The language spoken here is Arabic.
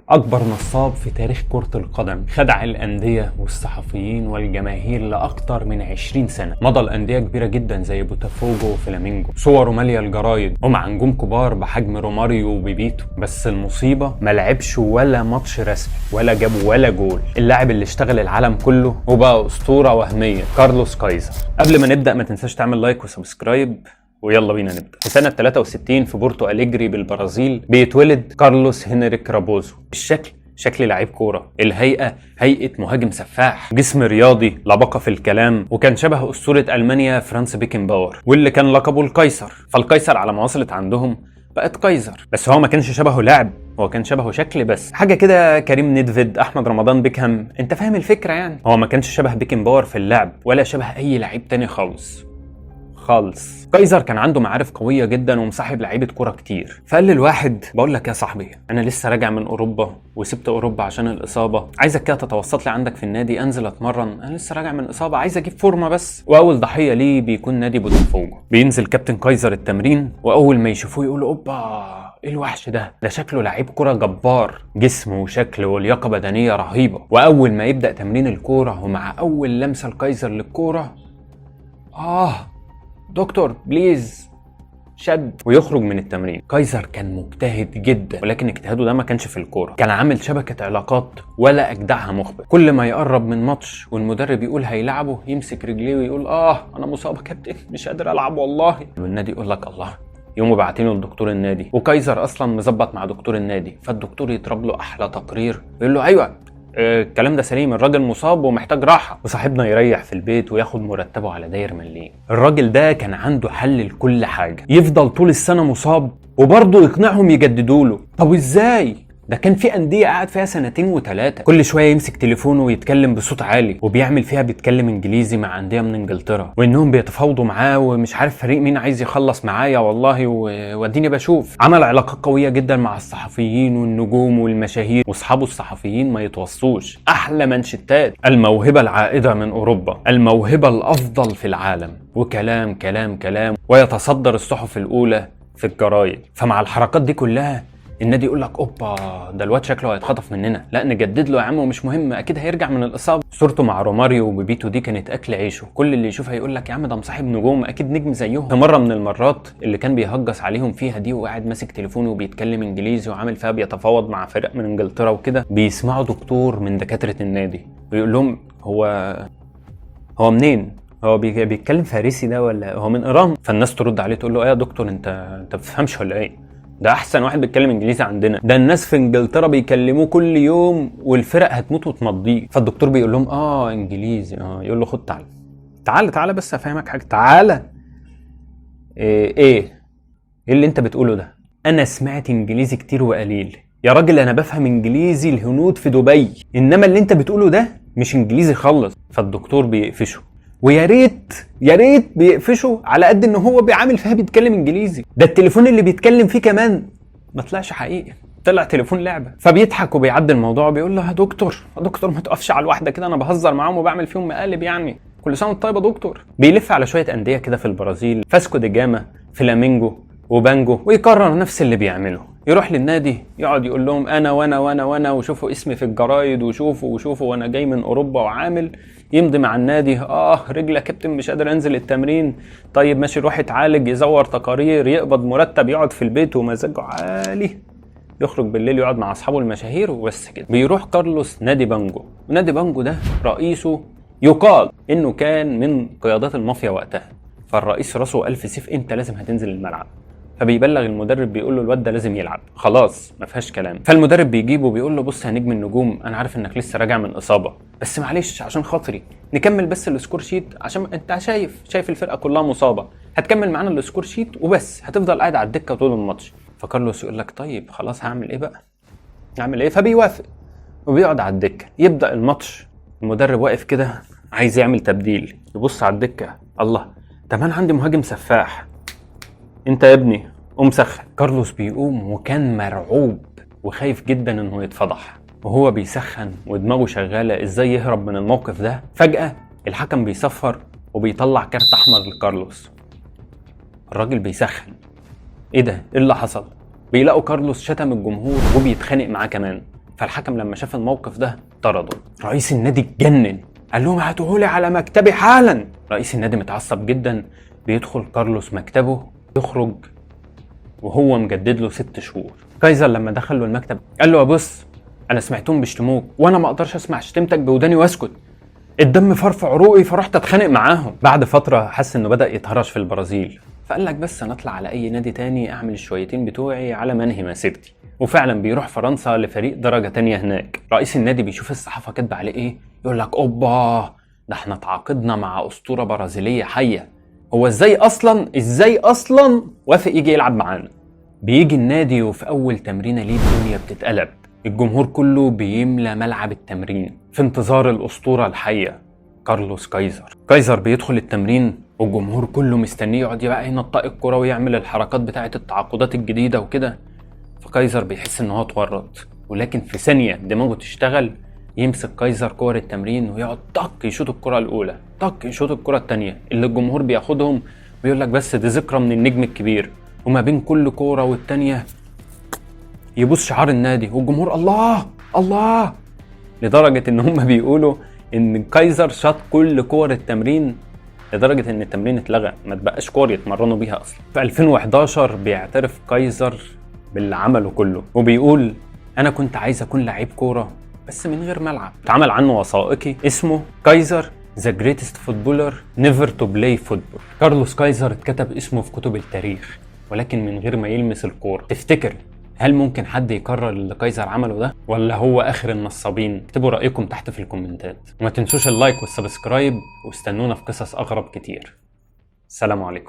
أكبر نصاب في تاريخ كرة القدم، خدع الأندية والصحفيين والجماهير لأكتر من 20 سنة. مضى الأندية كبيرة جدا زي بوتافوجو وفلامينجو، صوره مالية الجرايد ومع نجوم كبار بحجم روماريو وبيبيتو. بس المصيبة ما لعبش ولا ماتش رسمي ولا جاب ولا جول. اللاعب اللي اشتغل العالم كله وبقى أسطورة وهمية، كارلوس كايزر. قبل ما نبدأ ما تنساش تعمل لايك وسبسكرايب ويلا بينا نبدأ. في سنة 63 في بورتو أليجري بالبرازيل بيتولد كارلوس هنريك رابوزو. الشكل شكل لعيب كورة، الهيئة هيئة مهاجم سفاح، جسم رياضي، لبقة في الكلام، وكان شبه أسطورة ألمانيا فرانس بيكنباور، واللي كان لقبه القيصر. فالقيصر على ما وصلت عندهم بقت كايزر. بس هو ما كانش شبهه لاعب، هو كان شبهه شكل بس، حاجه كده كريم نيدفيد، احمد رمضان، بيكهام، انت فاهم الفكره يعني. هو ما كانش شبه بيكنباور في اللعب ولا شبه اي لعيب تاني خالص. كايزر كان عنده معارف قويه جدا ومصاحب لعيبه كوره كتير. فقال للواحد بقول لك يا صاحبي، انا لسه راجع من اوروبا وسبت اوروبا عشان الاصابه، عايزك كده تتوسط لي عندك في النادي انزل اتمرن، انا لسه راجع من اصابه عايز اجيب فورمه بس. واول ضحيه ليه بيكون نادي بوتافوجو. بينزل كابتن كايزر التمرين، واول ما يشوفوه يقولوا اوبا ايه الوحش ده شكله لعيب كرة جبار، جسم وشكل ولياقة بدنية رهيبة. واول ما يبدأ تمرين الكورة ومع اول لمسة الكايزر للكورة دكتور بليز شد ويخرج من التمرين. كايزر كان مجتهد جدا، ولكن اجتهاده ده ما كانش في الكوره، كان عامل شبكه علاقات ولا اجدعها مخبر. كل ما يقرب من ماتش والمدرب يقول هيلعبه يمسك رجليه ويقول انا مصاب يا كابتن مش قادر العب والله. والنادي يقول لك الله، يقوموا باعتينه لدكتور النادي، وكايزر اصلا مظبط مع دكتور النادي، فالدكتور يضرب له احلى تقرير يقول له ايوه الكلام ده سليم، الراجل مصاب ومحتاج راحه، وصاحبنا يريح في البيت وياخد مرتبه على داير مليم. الراجل ده كان عنده حل لكل حاجه، يفضل طول السنه مصاب وبرضه يقنعهم يجددوا له. طب ازاي؟ ده كان في أندية قاعد فيها 2 و3، كل شوية يمسك تليفونه ويتكلم بصوت عالي، وبيعمل فيها بيتكلم انجليزي مع أندية من انجلترا، وانهم بيتفاوضوا معاه ومش عارف فريق مين عايز يخلص معايا والله واديني بشوف. عمل علاقات قوية جدا مع الصحفيين والنجوم والمشاهير، واصحابه الصحفيين ما يتوصوش. احلى منشتات، الموهبة العائدة من اوروبا، الموهبة الافضل في العالم، وكلام كلام كلام، ويتصدر الصحف الاولى في الجرايد. فمع الحركات دي كلها النادي يقول لك اوبا ده الواد شكله هيتخطف مننا، لا نجدد له يا عم ومش مهم اكيد هيرجع من الاصابه. صورته مع روماريو وبيبيتو دي كانت اكل عيشه، كل اللي يشوفها يقول لك يا عم ده مصاحب نجوم اكيد نجم زيهم. في مره من المرات اللي كان بيهجس عليهم فيها دي وقاعد ماسك تليفونه وبيتكلم انجليزي وعامل فيها بيتفاوض مع فرق من انجلترا وكده، بيسمعوا دكتور من دكاتره النادي بيقول لهم هو منين؟ هو بيتكلم فارسي ده ولا هو من ايران؟ فالناس ترد عليه تقول له ايه يا دكتور انت بتفهمش ولا ايه؟ ده احسن واحد بيتكلم انجليزي عندنا، ده الناس في انجلترا بيكلموه كل يوم والفرق هتموت وتمضيه. فالدكتور بيقول لهم انجليزي، يقول له خد تعالى بس افهمك حاجه، تعالى ايه اللي انت بتقوله ده؟ انا سمعت انجليزي كتير وقليل يا راجل، انا بفهم انجليزي الهنود في دبي، انما اللي انت بتقوله ده مش انجليزي خالص. فالدكتور بيقفشه، ويا ريت بيقفشه على قد ان هو بيعامل فيها بيتكلم انجليزي، ده التليفون اللي بيتكلم فيه كمان ما طلعش حقيقي، طلع تليفون لعبه. فبيضحك وبيعدي الموضوع وبيقول له يا دكتور ما تقفش على الواحده كده، انا بهزر معاهم وبعمل فيهم مقالب يعني، كل سنه وانت طيب يا دكتور. بيلف على شويه انديه كده في البرازيل، فاسكو دي جاما، فلامينجو، وبانجو، ويكرر نفس اللي بيعمله. يروح للنادي يقعد يقول لهم انا وانا وانا وانا وشوفوا اسمي في الجرايد وشوفوا وانا جاي من اوروبا وعامل. يمضي مع النادي، رجل يا كابتن مش قادر انزل التمرين، طيب ماشي روح اتعالج، يزور تقارير، يقبض مرتب، يقعد في البيت ومزاجه عالي، يخرج بالليل يقعد مع اصحابه المشاهير وبس كده. بيروح كارلوس نادي بانجو، ونادي بانجو ده رئيسه يقال انه كان من قيادات المافيا وقتها، فالرئيس راسه ألف سيف، انت لازم هتنزل الملعب. فبيبلغ المدرب بيقول له الواد ده لازم يلعب خلاص ما فيهاش كلام. فالمدرب بيجيبه بيقول له بص يا نجم النجوم، انا عارف انك لسه راجع من اصابه، بس معلش عشان خاطري نكمل بس السكور شيت، عشان انت شايف الفرقه كلها مصابه، هتكمل معانا السكور شيت وبس، هتفضل قاعد على الدكه طول الماتش. فكارلوس يقول لك طيب خلاص هعمل ايه بقى؟ فبيوافق وبيقعد على الدكه. يبدا الماتش، المدرب واقف كده عايز يعمل تبديل، يبص على الدكه، الله طب انا عندي مهاجم سفاح، انت يا ابني قوم سخن. كارلوس بيقوم وكان مرعوب وخايف جدا انه يتفضح، وهو بيسخن ودماغه شغاله ازاي يهرب من الموقف ده. فجاه الحكم بيصفر وبيطلع كارت احمر لكارلوس. الراجل بيسخن، ايه ده؟ ايه اللي حصل؟ بيلاقوا كارلوس شتم الجمهور وبيتخانق معاه كمان. فالحكم لما شاف الموقف ده طرده. رئيس النادي اتجنن، قال لهم هاتوهولي على مكتبي حالا. رئيس النادي متعصب جدا، بيدخل كارلوس مكتبه، يخرج وهو مجدد له 6 شهور. كايزر لما دخل له المكتب قال له بص، انا سمعتهم بيشتموك وانا ما اقدرش اسمع شتمتك بوداني واسكت. الدم فرفع عروقي فرحت اتخانق معاهم. بعد فتره حس انه بدا يتهرش في البرازيل، فقال لك بس انا اطلع على اي نادي تاني اعمل الشويتين بتوعي على ما انهي مسيرتي. وفعلا بيروح فرنسا لفريق درجه تانية هناك. رئيس النادي بيشوف الصحافه كاتبه عليه ايه، يقول لك اوبا، ده احنا تعاقدنا مع اسطوره برازيليه حيه. هو ازاي اصلا وافق يجي يلعب معانا؟ بيجي النادي وفي اول تمرينه ليه الدنيا بتتقلب. الجمهور كله بيملى ملعب التمرين في انتظار الاسطوره الحيه كارلوس كايزر. كايزر بيدخل التمرين والجمهور كله مستنيه يقعد بقى ينطق الكرة ويعمل الحركات بتاعه التعاقدات الجديده وكده. فكايزر بيحس ان هو اتورط، ولكن في ثانيه دماغه تشتغل، يمسك كايزر كور التمرين ويقعد طق يشوط الكرة الاولى، طق يشوط الكرة الثانيه اللي الجمهور بياخدهم ويقول لك بس دي ذكرى من النجم الكبير. وما بين كل كوره والثانيه يبوس شعار النادي والجمهور الله الله، لدرجه ان هم بيقولوا ان كايزر شاط كل كور التمرين، لدرجه ان التمرين اتلغى، ما تبقاش كور يتمرنوا بيها اصلا. في 2011 بيعترف كايزر باللي عمله كله وبيقول انا كنت عايز اكون لعيب كوره بس من غير ملعب. اتعمل عنه وثائقي اسمه كايزر ذا جريتست فوتبولر نيفر تو بلاي فوتبول. كارلوس كايزر اتكتب اسمه في كتب التاريخ ولكن من غير ما يلمس الكوره. تفتكر هل ممكن حد يكرر اللي كايزر عمله ده ولا هو اخر النصابين؟ اكتبوا رايكم تحت في الكومنتات، وما تنسوش اللايك والسبسكرايب، واستنونا في قصص اغرب كتير. السلام عليكم.